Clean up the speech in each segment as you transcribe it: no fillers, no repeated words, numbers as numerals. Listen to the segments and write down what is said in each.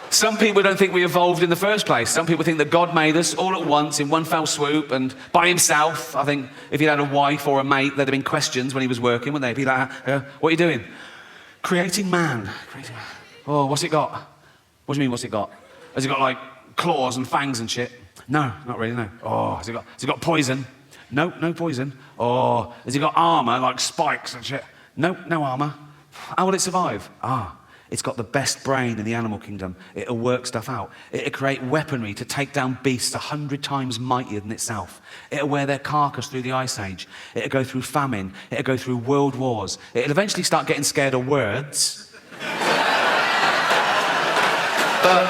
Some people don't think we evolved in the first place. Some people think that God made us all at once in one fell swoop and by himself. I think if he'd had a wife or a mate, there'd have been questions when he was working, wouldn't they? He'd be like, what are you doing? Creating man. Oh, what's it got? What do you mean, what's it got? Has it got like claws and fangs and shit? No, not really, no. Oh, has it got poison? No, no poison. Oh, has it got armour, like spikes and shit? No, no armour. How will it survive? It's got the best brain in the animal kingdom. It'll work stuff out. It'll create weaponry to take down beasts 100 times mightier than itself. It'll wear their carcass through the Ice Age. It'll go through famine. It'll go through world wars. It'll eventually start getting scared of words. But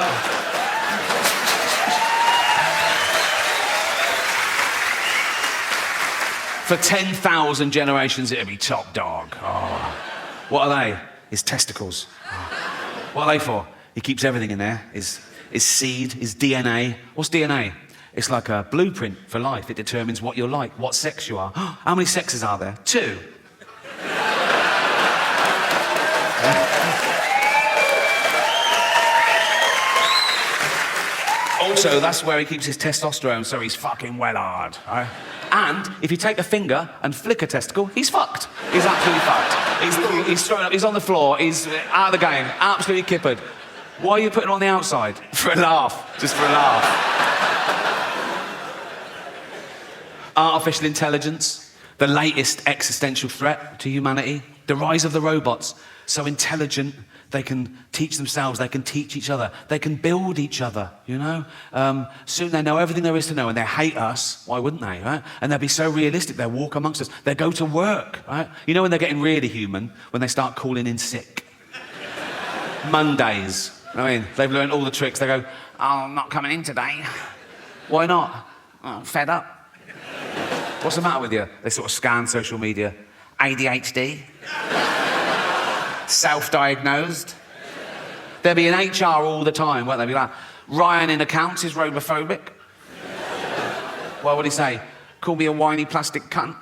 for 10,000 generations, it'll be top dog. Oh. What are they? His testicles. What are they for? He keeps everything in there. His seed, his DNA. What's DNA? It's like a blueprint for life. It determines what you're like, what sex you are. How many sexes are there? 2. Also, that's where he keeps his testosterone, so he's fucking well hard. Right? And if you take a finger and flick a testicle, he's fucked. He's absolutely fucked. He's thrown up, he's on the floor, he's out of the game, absolutely kippered. Why are you putting him on the outside? For a laugh, just for a laugh. Artificial intelligence, the latest existential threat to humanity, the rise of the robots, so intelligent, they can teach themselves, they can teach each other, they can build each other, you know? Soon they know everything there is to know, and they hate us. Why wouldn't they, right? And they'll be so realistic, they'll walk amongst us, they'll go to work, right? You know when they're getting really human? When they start calling in sick. Mondays. I mean, they've learned all the tricks. They go, oh, I'm not coming in today. Why not? Oh, I'm fed up. What's the matter with you? They sort of scan social media. ADHD. Self-diagnosed. They'll be in HR all the time, won't they? Be like, Ryan in accounts is robophobic. What would he say? Call me a whiny plastic cunt.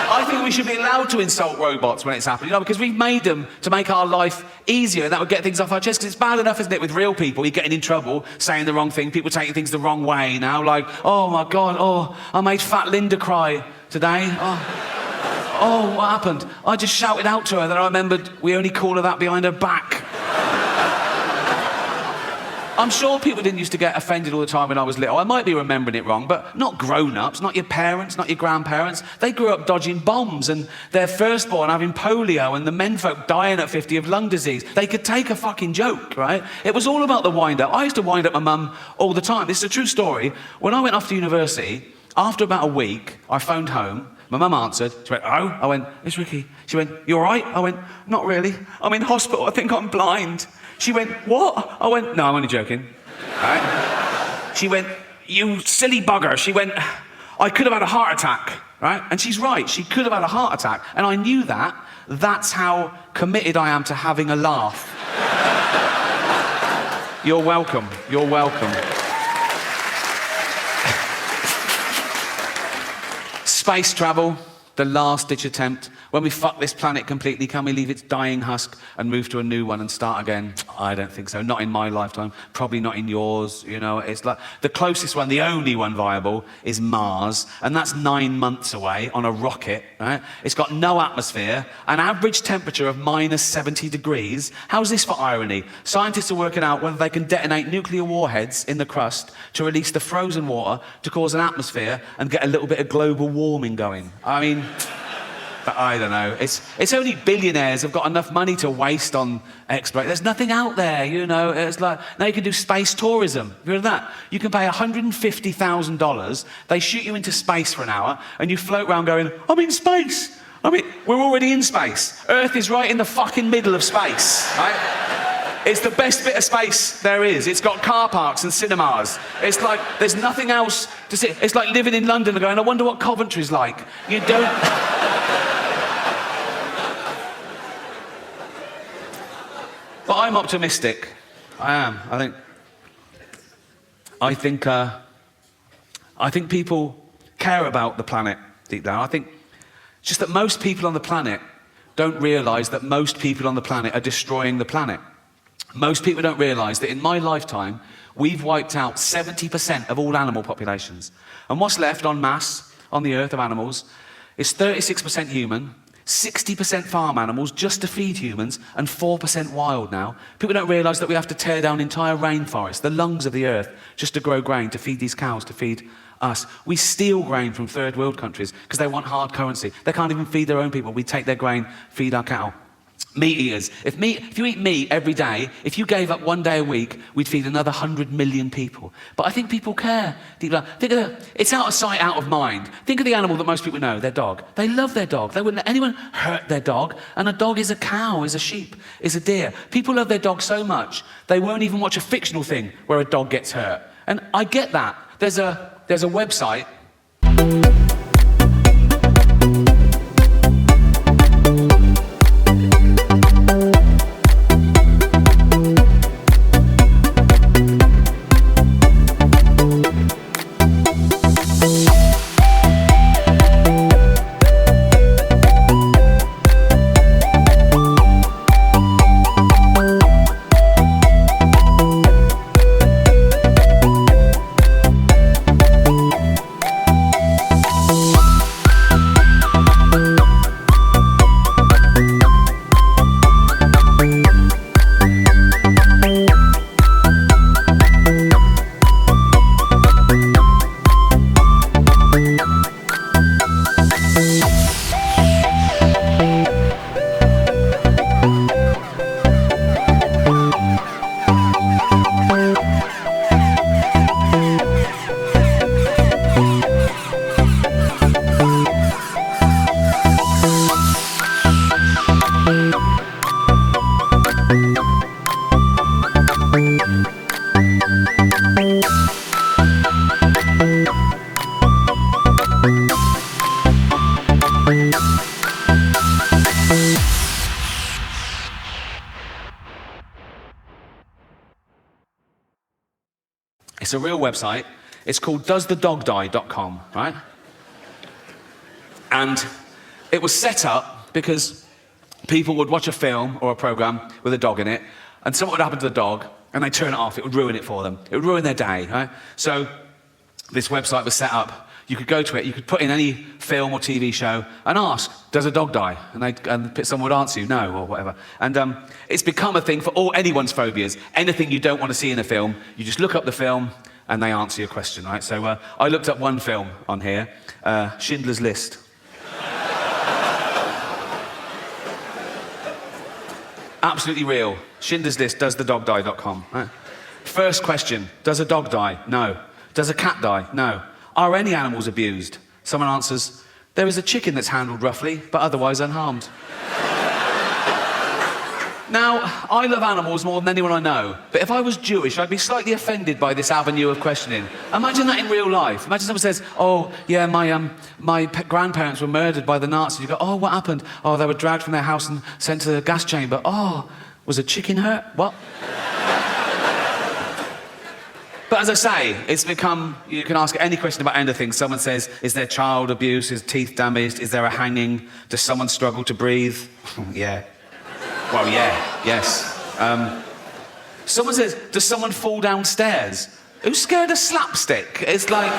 I think we should be allowed to insult robots when it's happening, you know, because we've made them to make our life easier, and that would get things off our chest, because it's bad enough, isn't it, with real people, you're getting in trouble, saying the wrong thing, people taking things the wrong way now, like, oh my God, oh, I made fat Linda cry today. Oh, what happened? I just shouted out to her, then I remembered we only call her that behind her back. I'm sure people didn't used to get offended all the time when I was little. I might be remembering it wrong, but not grown-ups, not your parents, not your grandparents. They grew up dodging bombs and their firstborn having polio and the menfolk dying at 50 of lung disease. They could take a fucking joke, right? It was all about the wind-up. I used to wind up my mum all the time. This is a true story. When I went off to university, after about a week, I phoned home. My mum answered. She went, oh? I went, it's Ricky. She went, you all right? I went, not really. I'm in hospital. I think I'm blind. She went, what? I went, no, I'm only joking. Right? She went, you silly bugger. She went, I could have had a heart attack. Right? And she's right. She could have had a heart attack. And I knew that. That's how committed I am to having a laugh. You're welcome. You're welcome. Space travel, the last-ditch attempt. When we fuck this planet completely, can we leave its dying husk and move to a new one and start again? I don't think so. Not in my lifetime. Probably not in yours. You know, it's like the closest one, the only one viable, is Mars, and that's 9 months away on a rocket. Right? It's got no atmosphere, an average temperature of minus 70 degrees. How's this for irony? Scientists are working out whether they can detonate nuclear warheads in the crust to release the frozen water to cause an atmosphere and get a little bit of global warming going. I mean, I don't know. It's only billionaires have got enough money to waste on exploration. There's nothing out there, you know. It's like, now you can do space tourism. Have you heard of that? You can pay $150,000. They shoot you into space for an hour, and you float around going, I'm in space. I mean, we're already in space. Earth is right in the fucking middle of space, right? It's the best bit of space there is. It's got car parks and cinemas. It's like, there's nothing else to see. It's like living in London and going, I wonder what Coventry's like. You don't... But I'm optimistic. I am. I think people care about the planet deep down. I think it's just that most people on the planet don't realise that most people on the planet are destroying the planet. Most people don't realise that in my lifetime, we've wiped out 70% of all animal populations. And what's left en masse on the earth of animals is 36% human, 60% farm animals just to feed humans, and 4% wild now. People don't realise that we have to tear down entire rainforests, the lungs of the earth, just to grow grain, to feed these cows, to feed us. We steal grain from third world countries because they want hard currency. They can't even feed their own people. We take their grain, feed our cattle. Meat eaters. If you eat meat every day, if you gave up one day a week, we'd feed another 100 million people. But I think people care. It's out of sight, out of mind. Think of the animal that most people know, their dog. They love their dog. They wouldn't let anyone hurt their dog. And a dog is a cow, is a sheep, is a deer. People love their dog so much, they won't even watch a fictional thing where a dog gets hurt. And I get that. There's a website. It's a real website. It's called doesthedogdie.com, right? And it was set up because people would watch a film or a program with a dog in it, and something would happen to the dog, and they'd turn it off. It would ruin it for them. It would ruin their day, right? So this website was set up. You could go to it, you could put in any film or TV show and ask, does a dog die? And someone would answer you, no, or whatever. And it's become a thing for anyone's phobias. Anything you don't want to see in a film, you just look up the film and they answer your question, right? So I looked up one film on here, Schindler's List. Absolutely real. Schindler's List, doesthedogdie.com. Right? First question, does a dog die? No. Does a cat die? No. Are any animals abused? Someone answers, there is a chicken that's handled roughly, but otherwise unharmed. Now, I love animals more than anyone I know, but if I was Jewish, I'd be slightly offended by this avenue of questioning. Imagine that in real life. Imagine someone says, oh, yeah, my grandparents were murdered by the Nazis. You go, oh, what happened? Oh, they were dragged from their house and sent to the gas chamber. Oh, was a chicken hurt? What? But as I say, it's become, you can ask any question about anything. Someone says, is there child abuse? Is teeth damaged? Is there a hanging? Does someone struggle to breathe? Yeah. Well, yeah, yes. Someone says, does someone fall downstairs? Who's scared of slapstick? It's like...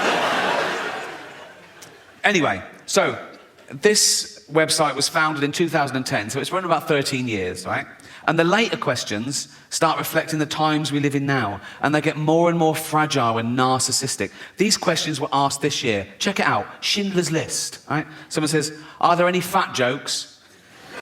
Anyway, so this website was founded in 2010, so it's run about 13 years, right? And the later questions start reflecting the times we live in now, and they get more and more fragile and narcissistic. These questions were asked this year. Check it out, Schindler's List, right? Someone says, are there any fat jokes?